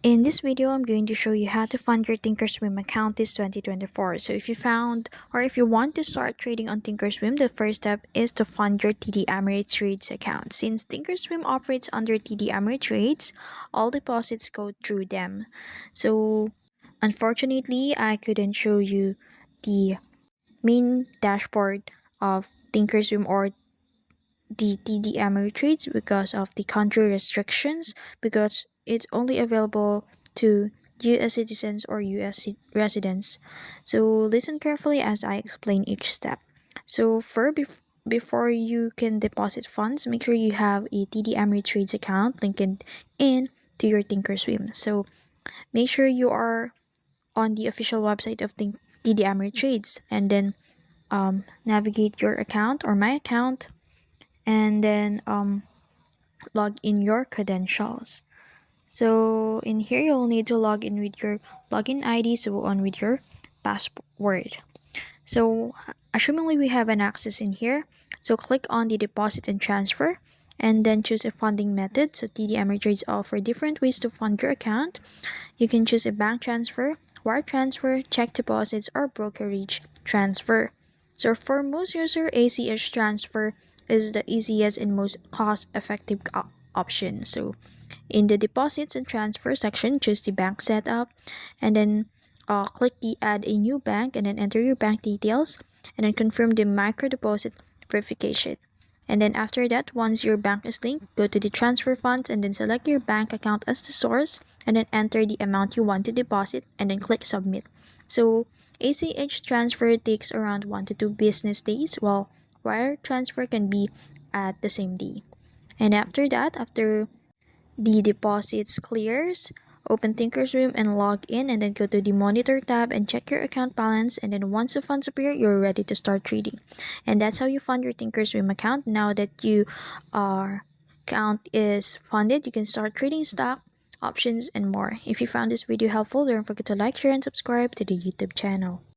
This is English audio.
In this video, I'm going to show you how to fund your Thinkorswim account this 2024. So if you found or if you want to start trading on Thinkorswim, the first step is to fund your TD Ameritrades account. Since Thinkorswim operates under TD Ameritrades, all deposits go through them. So unfortunately, I couldn't show you the main dashboard of Thinkorswim or the TD Ameritrades because of the country restrictions, because it's only available to US citizens or residents. So listen carefully as I explain each step. So before you can deposit funds, make sure you have a TD Ameritrades account linked in to your Thinkorswim. So make sure you are on the official website of TD Ameritrades, and then navigate your account or my account, and then log in your credentials. So in here, you'll need to log in with your login ID, so on with your password. So assumingly we have an access in here, so click on the deposit and transfer, and then choose a funding method. So TD Ameritrades offer different ways to fund your account. You can choose a bank transfer, wire transfer, check deposits, or brokerage transfer. So for most user, ACH transfer is the easiest and most cost-effective option. So in the deposits and transfer section, choose the bank setup, and then click the add a new bank, and then enter your bank details, and then confirm the micro deposit verification. And then after that, once your bank is linked, go to the transfer funds and then select your bank account as the source, and then enter the amount you want to deposit, and then click submit. So ACH transfer takes around 1 to 2 business days, while wire transfer can be at the same day. And after that, after the deposits clears, open Thinkorswim and log in, and then go to the monitor tab and check your account balance, and then once the funds appear, you're ready to start trading. And that's how you fund your Thinkorswim account. Now that your account is funded, you can start trading stock, options, and more. If you found this video helpful, don't forget to like, share, and subscribe to the YouTube channel.